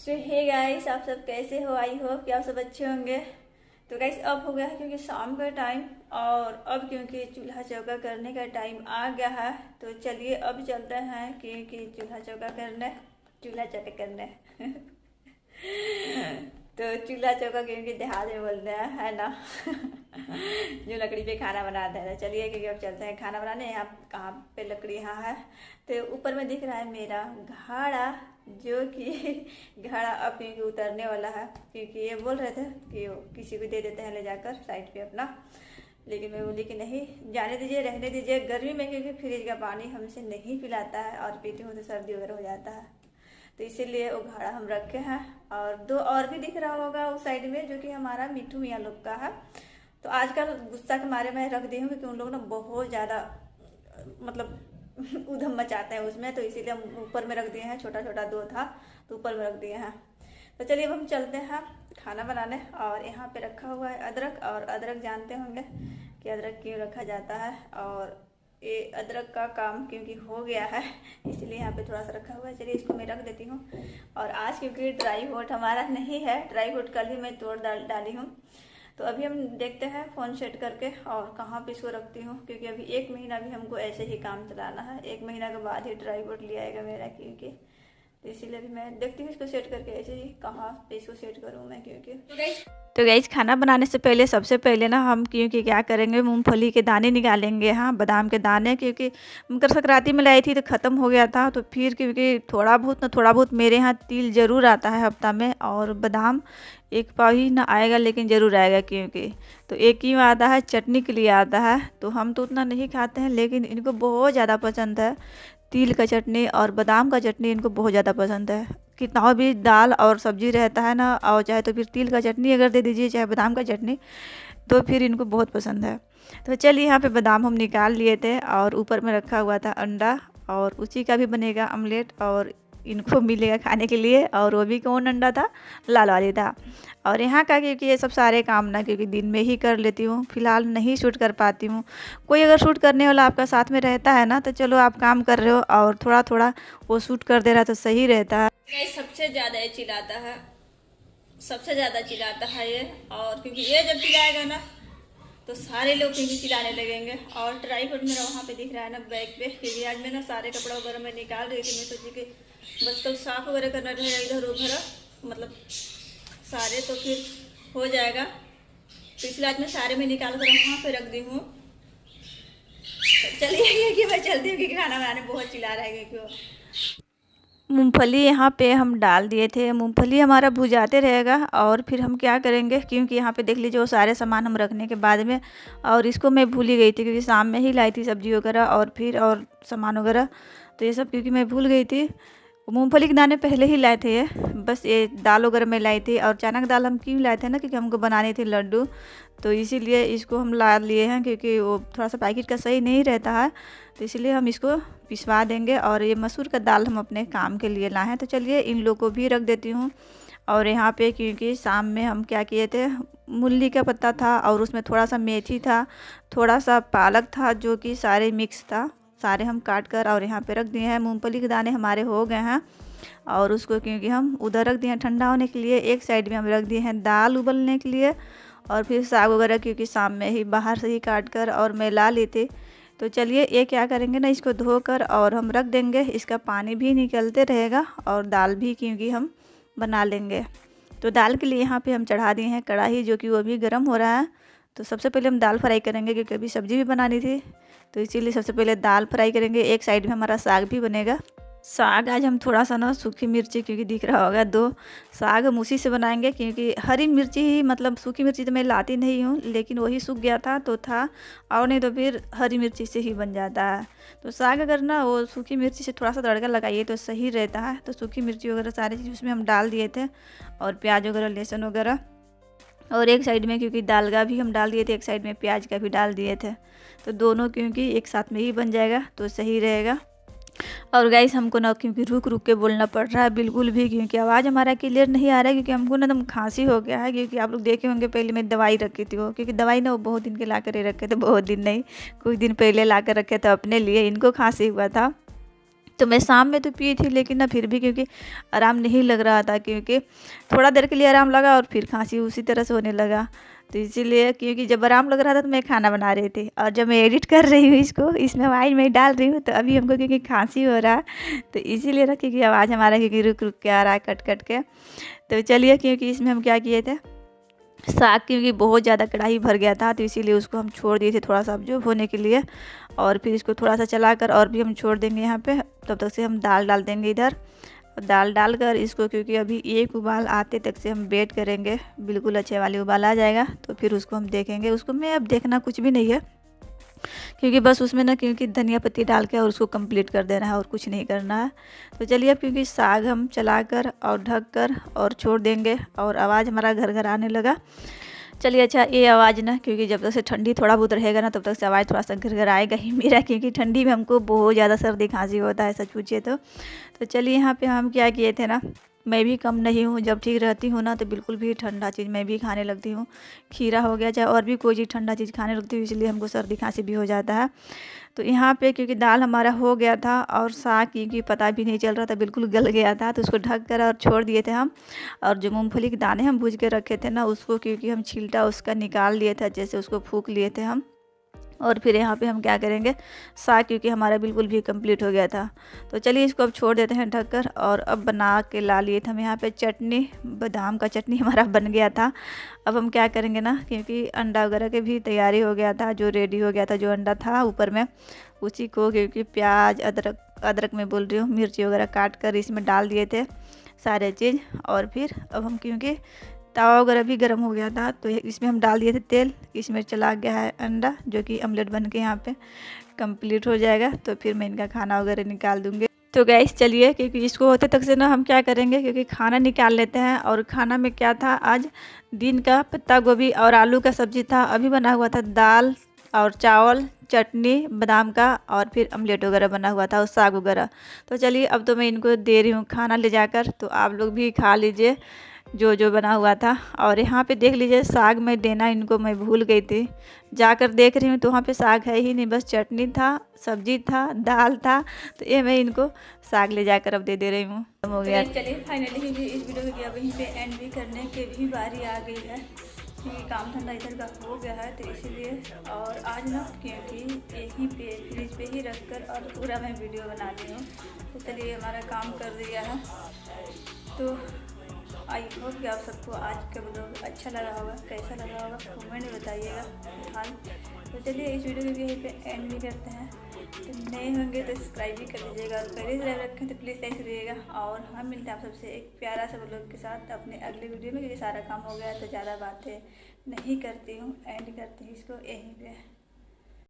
सो hey guys, आप सब कैसे हो? आई होप कि आप सब अच्छे होंगे। तो गाइस अब हो गया है क्योंकि शाम का टाइम, और अब क्योंकि चूल्हा चौका करने का टाइम आ गया है। तो चलिए अब चलते हैं क्योंकि चूल्हा चौका करने, चूल्हा चौका करने तो चूल्हा चौका क्योंकि देहात में बोलते हैं, है ना जो लकड़ी पे खाना बनाते हैं। तो चलिए क्योंकि अब चलते हैं खाना बनाने। यहाँ कहाँ पे लकड़ी यहाँ है, तो ऊपर में दिख रहा है मेरा घड़ा, जो कि घड़ा अब क्योंकि उतरने वाला है। क्योंकि ये बोल रहे थे कि वो किसी को दे देते हैं ले जाकर साइड पे अपना, लेकिन मैं बोली कि नहीं, जाने दीजिए, रहने दीजिए। गर्मी में क्योंकि फ्रिज का पानी हमसे नहीं पिलाता है और पीती हूँ तो सर्दी वगैरह हो जाता है, तो इसीलिए वो घड़ा हम रखे हैं। और दो और भी दिख रहा होगा उस साइड में, जो कि हमारा मिठू मियाँ लोग का है। तो आजकल गुस्सा के मारे मैं रख दी हूँ क्योंकि उन लोग ना बहुत ज़्यादा मतलब उधम मचाते हैं उसमें, तो इसीलिए हम ऊपर में रख दिए हैं। छोटा छोटा दो था तो ऊपर में रख दिए हैं। तो चलिए अब हम चलते हैं खाना बनाने। और यहाँ पे रखा हुआ है अदरक, और अदरक जानते होंगे कि अदरक क्यों रखा जाता है। और ये अदरक का काम क्योंकि हो गया है इसलिए यहाँ पे थोड़ा सा रखा हुआ है। चलिए इसको मैं रख देती हूँ। और आज क्योंकि ड्राई फ्रूट हमारा नहीं है, ड्राई फ्रूट कल ही मैं तोड़ डाली हूँ। तो अभी हम देखते हैं फ़ोन सेट करके और कहाँ पे इसको रखती हूँ, क्योंकि अभी 1 महीना भी हमको ऐसे ही काम चलाना है। 1 महीना के बाद ही ड्राई फ्रूट लिया आएगा मेरा, क्योंकि तो इसीलिए अभी मैं देखती हूँ इसको सेट करके ऐसे ही कहाँ पे इसको सेट करूँ मैं। क्योंकि तो गाइस खाना बनाने से पहले सबसे पहले ना हम क्योंकि क्या करेंगे, मूंगफली के दाने निकालेंगे। हाँ, बादाम के दाने, क्योंकि मकर संक्रांति में लाई थी तो ख़त्म हो गया था। तो फिर क्योंकि थोड़ा बहुत मेरे यहाँ तिल ज़रूर आता है हफ्ता में, और बादाम 1 पाव ही ना आएगा लेकिन ज़रूर आएगा। क्योंकि तो एक ही आता है, चटनी के लिए आता है। तो हम तो उतना नहीं खाते हैं, लेकिन इनको बहुत ज़्यादा पसंद है तिल का चटनी और बादाम का चटनी। इनको बहुत ज़्यादा पसंद है। कितना भी दाल और सब्जी रहता है ना, और चाहे तो फिर तिल का चटनी अगर दे दीजिए, चाहे बादाम का चटनी, तो फिर इनको बहुत पसंद है। तो चलिए यहाँ पे बादाम हम निकाल लिए थे, और ऊपर में रखा हुआ था अंडा, और उसी का भी बनेगा ऑमलेट, और इनको मिलेगा खाने के लिए। और वो भी कौन अंडा था, लाल वाली था। और यहाँ का क्योंकि ये सब सारे काम ना क्योंकि दिन में ही कर लेती हूँ, फिलहाल नहीं शूट कर पाती हूँ। कोई अगर शूट करने वाला आपका साथ में रहता है ना, तो चलो आप काम कर रहे हो और थोड़ा थोड़ा वो शूट कर दे रहा तो सही रहता है। सबसे ज़्यादा ये चिल्लाता है, सबसे ज़्यादा चिल्लाता है ये। और क्योंकि ये जब चिल्लाएगा ना तो सारे लोग क्योंकि चिल्लाने लगेंगे। और ड्राई फ्रूट मेरा वहाँ पे दिख रहा है ना बैग पे, क्योंकि आज मैं ना सारे कपड़ा वगैरह मैं निकाल रही थी। मैं सोची कि बस कल साफ वगैरह करना रहेगा इधर उधर, मतलब सारे, तो फिर हो जाएगा। तो इसलिए आज मैं सारे में निकाल कर वहाँ पे रख दी हूँ। तो चलिए कि मैं चलती हूँ क्योंकि खाना बनाने बहुत चिल्ला रहा है। क्योंकि मूंगफली यहाँ पे हम डाल दिए थे, मूंगफली हमारा भुजाते रहेगा। और फिर हम क्या करेंगे, क्योंकि यहाँ पे देख लीजिए वो सारे सामान हम रखने के बाद में, और इसको मैं भूल ही गई थी क्योंकि शाम में ही लाई थी सब्जी वगैरह और फिर और सामान वगैरह। तो ये सब क्योंकि मैं भूल गई थी। मूंगफली के दाने पहले ही लाए थे, ये बस ये दाल वगैरह में लाई थी। और चना की दाल हम क्यों लाए थे ना, क्योंकि हमको बनानी थी लड्डू, तो इसीलिए इसको हम ला लिए हैं। क्योंकि वो थोड़ा सा पैकेट का सही नहीं रहता है, तो इसलिए हम इसको पिसवा देंगे। और ये मसूर का दाल हम अपने काम के लिए लाए हैं। तो चलिए इन लोग को भी रख देती हूँ। और यहाँ पे क्योंकि शाम में हम क्या किए थे, मूली का पत्ता था और उसमें थोड़ा सा मेथी था, थोड़ा सा पालक था, जो कि सारे मिक्स था, सारे हम काट कर और यहाँ पे रख दिए हैं। मूंगफली के दाने हमारे हो गए हैं, और उसको क्योंकि हम उधर रख दिए हैं ठंडा होने के लिए। एक साइड में हम रख दिए हैं दाल उबलने के लिए, और फिर साग वगैरह क्योंकि शाम में ही बाहर से ही काट कर और मैं ला ली थी। तो चलिए ये क्या करेंगे ना, इसको धोकर और हम रख देंगे, इसका पानी भी निकलते रहेगा और दाल भी क्योंकि हम बना लेंगे। तो दाल के लिए यहाँ पे हम चढ़ा दिए हैं कढ़ाई, जो कि वो भी गर्म हो रहा है। तो सबसे पहले हम दाल फ्राई करेंगे, क्योंकि अभी सब्ज़ी भी बनानी थी, तो इसीलिए सबसे पहले दाल फ्राई करेंगे। एक साइड में हमारा साग भी बनेगा। साग आज हम थोड़ा सा ना सूखी मिर्ची, क्योंकि दिख रहा होगा 2 साग हम उसी से बनाएंगे। क्योंकि हरी मिर्ची ही, मतलब सूखी मिर्ची तो मैं लाती नहीं हूँ, लेकिन वही सूख गया था तो था, और नहीं तो फिर हरी मिर्ची से ही बन जाता है। तो साग अगर ना वो सूखी मिर्ची से थोड़ा सा तड़का लगाइए तो सही रहता है। तो सूखी मिर्ची वगैरह सारी चीज़ उसमें हम डाल दिए थे, और प्याज वगैरह, लहसुन वगैरह। और एक साइड में क्योंकि दाल का भी हम डाल दिए थे, एक साइड में प्याज का भी डाल दिए थे। तो दोनों क्योंकि एक साथ में ही बन जाएगा तो सही रहेगा। और गाइस हमको ना क्योंकि रुक रुक के बोलना पड़ रहा है बिल्कुल भी, क्योंकि आवाज़ हमारा क्लियर नहीं आ रहा है। क्योंकि हमको ना एकदम खांसी हो गया है। क्योंकि आप लोग देखे होंगे पहले मैं दवाई रखी थी वो, क्योंकि दवाई ना वो बहुत दिन के ला कर रखे थे, बहुत दिन नहीं, कुछ दिन पहले ला कर रखे थे अपने लिए, इनको खांसी हुआ था। तो मैं शाम में तो पी थी, लेकिन ना फिर भी क्योंकि आराम नहीं लग रहा था, क्योंकि थोड़ा देर के लिए आराम लगा और फिर खांसी उसी तरह से होने लगा। तो इसीलिए क्योंकि जब आराम लग रहा था तो मैं खाना बना रही थी, और जब मैं एडिट कर रही हूँ इसको, इसमें आवाज़ में डाल रही हूँ, तो अभी हमको क्योंकि खांसी हो रहा है, तो इसीलिए ना क्योंकि आवाज़ हमारा क्योंकि रुक रुक के आ रहा है, कट कट के। तो चलिए, क्योंकि इसमें हम क्या किए थे, साग क्योंकि बहुत ज़्यादा कढ़ाई भर गया था, तो इसीलिए उसको हम छोड़ दिए थे थोड़ा सा ऑब्जर्व होने के लिए। और फिर इसको थोड़ा सा चलाकर और भी हम छोड़ देंगे यहाँ पे। तब तक से हम दाल डाल देंगे इधर, और दाल डालकर इसको, क्योंकि अभी एक उबाल आते तक से हम वेट करेंगे, बिल्कुल अच्छे वाले उबाल आ जाएगा तो फिर उसको हम देखेंगे। उसको में अब देखना कुछ भी नहीं है, क्योंकि बस उसमें ना क्योंकि धनिया पत्ती डाल के और उसको कंप्लीट कर देना है, और कुछ नहीं करना है। तो चलिए, अब क्योंकि साग हम चलाकर और ढक कर और छोड़ देंगे, और आवाज़ हमारा घर घर आने लगा। चलिए, अच्छा, ये आवाज़ ना क्योंकि जब तक से ठंडी थोड़ा बहुत रहेगा ना, तब तक से आवाज़ थोड़ा सा घर घर आएगा ही मेरा, क्योंकि ठंडी में हमको बहुत ज़्यादा सर्दी खांसी होता है, सच पूछिए तो चलिए, यहाँ पे हम क्या किए थे ना, मैं भी कम नहीं हूँ, जब ठीक रहती हूँ ना तो बिल्कुल भी ठंडा चीज़ मैं भी खाने लगती हूँ। खीरा हो गया, चाहे और भी कोई चीज़ ठंडा चीज़ खाने लगती हूँ, इसलिए हमको सर्दी खांसी भी हो जाता है। तो यहाँ पे क्योंकि दाल हमारा हो गया था, और साग क्योंकि पता भी नहीं चल रहा था, बिल्कुल गल गया था, तो उसको ढक कर और छोड़ दिए थे हम। और जो मूंगफली के दाने हम भूज के रखे थे ना, उसको क्योंकि हम छिलटा उसका निकाल लिए थे, जैसे उसको फूंक लिए थे हम। और फिर यहाँ पे हम क्या करेंगे, साग क्योंकि हमारा बिल्कुल भी कंप्लीट हो गया था। तो चलिए, इसको अब छोड़ देते हैं ढककर। और अब बना के ला लिए थे हम यहाँ पे चटनी, बादाम का चटनी हमारा बन गया था। अब हम क्या करेंगे ना, क्योंकि अंडा वगैरह की भी तैयारी हो गया था, जो रेडी हो गया था, जो अंडा था ऊपर में, उसी को क्योंकि प्याज, अदरक में बोल रही हूँ, मिर्ची वगैरह काट कर इसमें डाल दिए थे सारे चीज़। और फिर अब हम क्योंकि तवा वगैरह भी गर्म हो गया था, तो इसमें हम डाल दिए थे तेल। इसमें चला गया है अंडा, जो कि ऑमलेट बन के यहाँ पे कंप्लीट हो जाएगा। तो फिर मैं इनका खाना वगैरह निकाल दूँगी। तो गैस चलिए, क्योंकि इसको होते तक से ना हम क्या करेंगे, क्योंकि खाना निकाल लेते हैं। और खाना में क्या था, आज दिन का पत्ता गोभी और आलू का सब्जी था, अभी बना हुआ था दाल और चावल, चटनी बादाम का, और फिर ऑमलेट वगैरह बना हुआ था, और साग वगैरह। तो चलिए, अब तो मैं इनको दे रही हूँ खाना ले जाकर, तो आप लोग भी खा लीजिए जो जो बना हुआ था। और यहाँ पे देख लीजिए, साग में देना इनको मैं भूल गई थी, जाकर देख रही हूँ तो वहाँ पे साग है ही नहीं, बस चटनी था, सब्जी था, दाल था। तो ये मैं इनको साग ले जाकर अब दे रही हूँ। हो गया। चलिए फाइनली क्योंकि इस वीडियो को वहीं पे एंड भी करने की भी बारी आ गई है, क्योंकि काम धंधा इधर का हो गया है, तो इसीलिए। और आज ना क्योंकि यहीं पे फ्रिज पे ही रख कर और पूरा मैं वीडियो बना ली हूँ। तो चलिए, हमारा काम कर दिया है। तो आई होप कि आप सबको आज का वीडियो अच्छा लगा होगा, कैसा लगा होगा कमेंट में बताइएगा फिलहाल। तो चलिए, इस वीडियो को भी यहीं पे एंड भी करते हैं। तो नए होंगे तो सब्सक्राइब भी कर लीजिएगा, और पहले से रखें तो प्लीज़ ऐसे रहिएगा। और हम मिलते हैं आप सबसे एक प्यारा सा व्लॉग के साथ अपने अगले वीडियो में, क्योंकि सारा काम हो गया है तो ज़्यादा बातें नहीं करती हूँ, एंड करती हूँ इसको यहीं पे।